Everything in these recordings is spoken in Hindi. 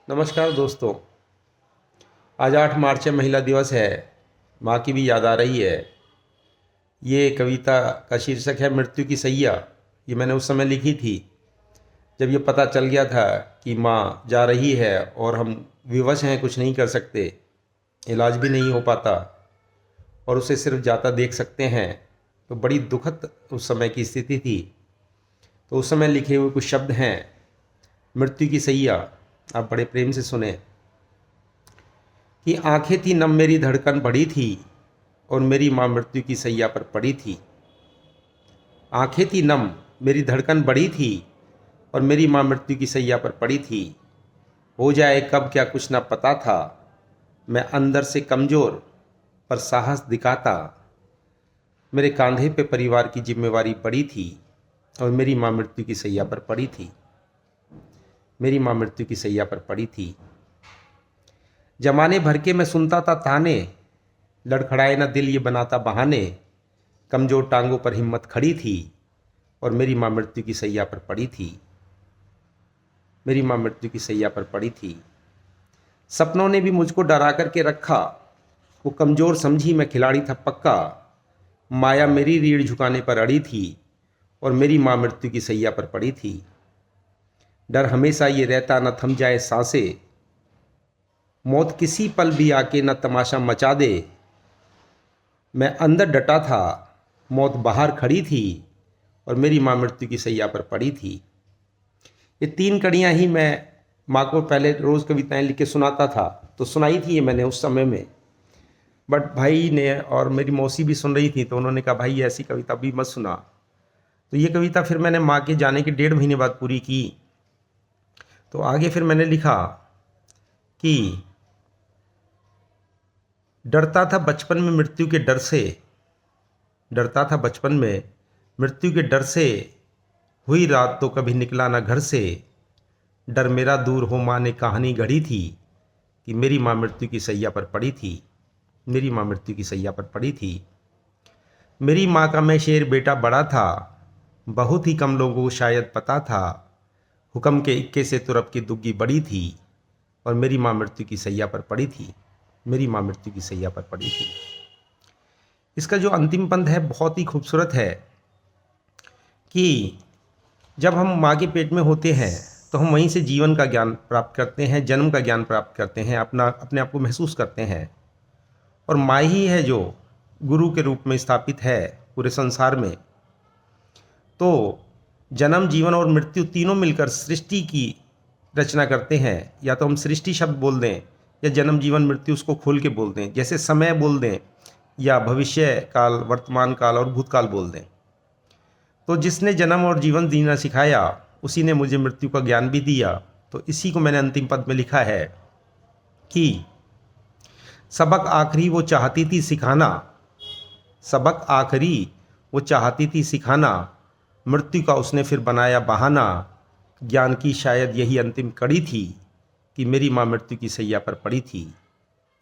नमस्कार दोस्तों। आज 8 मार्च है, महिला दिवस है। माँ की भी याद आ रही है। ये कविता का शीर्षक है मृत्यु की सैया। ये मैंने उस समय लिखी थी जब ये पता चल गया था कि माँ जा रही है और हम विवश हैं, कुछ नहीं कर सकते, इलाज भी नहीं हो पाता और उसे सिर्फ जाता देख सकते हैं। तो बड़ी दुखद उस समय की स्थिति थी। तो उस समय लिखे हुए कुछ शब्द हैं, मृत्यु की सैया। आप बड़े प्रेम से सुने कि आंखें थी नम, मेरी धड़कन बढ़ी थी और मेरी माँ मृत्यु की सैया पर पड़ी थी। आंखें थी नम, मेरी धड़कन बढ़ी थी और मेरी माँ मृत्यु की सैया पर पड़ी थी। हो जाए कब क्या कुछ ना पता था, मैं अंदर से कमज़ोर पर साहस दिखाता। मेरे कांधे पे परिवार की जिम्मेवारी पड़ी थी और मेरी माँ मृत्यु की सैया पर पड़ी थी। मेरी माँ मृत्यु की सैया पर पड़ी थी। जमाने भर के मैं सुनता था ताने, लड़खड़ाए ना दिल ये बनाता बहाने। कमज़ोर टांगों पर हिम्मत खड़ी थी और मेरी माँ मृत्यु की सैया पर पड़ी थी। मेरी माँ मृत्यु की सैया पर पड़ी थी। सपनों ने भी मुझको डरा करके रखा, वो कमज़ोर समझी मैं खिलाड़ी था पक्का। माया मेरी रीढ़ झुकाने पर अड़ी थी और मेरी माँ मृत्यु की सैया पर पड़ी थी। डर हमेशा ये रहता न थम जाए सांसें, मौत किसी पल भी आके न तमाशा मचा दे। मैं अंदर डटा था, मौत बाहर खड़ी थी और मेरी माँ मृत्यु की सैया पर पड़ी थी। ये 3 कड़ियाँ ही मैं माँ को पहले रोज़ कविताएं लिख के सुनाता था। तो सुनाई थी ये मैंने उस समय में, बट भाई ने और मेरी मौसी भी सुन रही थी, तो उन्होंने कहा भाई ऐसी कविता भी मत सुना। तो ये कविता फिर मैंने माँ के जाने के 1.5 महीने बाद पूरी की। तो आगे फिर मैंने लिखा कि डरता था बचपन में मृत्यु के डर से, डरता था बचपन में मृत्यु के डर से। हुई रात तो कभी निकला ना घर से। डर मेरा दूर हो माँ ने कहानी गढ़ी थी कि मेरी माँ मृत्यु की सैया पर पड़ी थी। मेरी माँ मृत्यु की सैया पर पड़ी थी। मेरी माँ का मैं शेर बेटा बड़ा था, बहुत ही कम लोगों को शायद पता था। हुक्म के इक्के से तुरप की दुग्गी बड़ी थी और मेरी माँ मृत्यु की सैया पर पड़ी थी। मेरी माँ मृत्यु की सैया पर पड़ी थी। इसका जो अंतिम पंक्ति है बहुत ही खूबसूरत है कि जब हम माँ के पेट में होते हैं तो हम वहीं से जीवन का ज्ञान प्राप्त करते हैं, जन्म का ज्ञान प्राप्त करते हैं, अपने आप को महसूस करते हैं। और माँ ही है जो गुरु के रूप में स्थापित है पूरे संसार में। तो जन्म, जीवन और मृत्यु तीनों मिलकर सृष्टि की रचना करते हैं। या तो हम सृष्टि शब्द बोल दें या जन्म, जीवन, मृत्यु उसको खोल के बोल दें, जैसे समय बोल दें या भविष्य काल, वर्तमान काल और भूतकाल बोल दें। तो जिसने जन्म और जीवन जीना सिखाया उसी ने मुझे मृत्यु का ज्ञान भी दिया। तो इसी को मैंने अंतिम पद में लिखा है कि सबक आखिरी वो चाहती थी सिखाना, सबक आखिरी वो चाहती थी सिखाना। मृत्यु का उसने फिर बनाया बहाना। ज्ञान की शायद यही अंतिम कड़ी थी कि मेरी माँ मृत्यु की सैया पर पड़ी थी,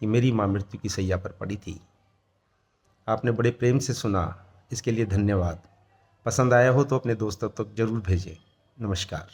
कि मेरी माँ मृत्यु की सैया पर पड़ी थी। आपने बड़े प्रेम से सुना, इसके लिए धन्यवाद। पसंद आया हो तो अपने दोस्तों तक जरूर भेजें। नमस्कार।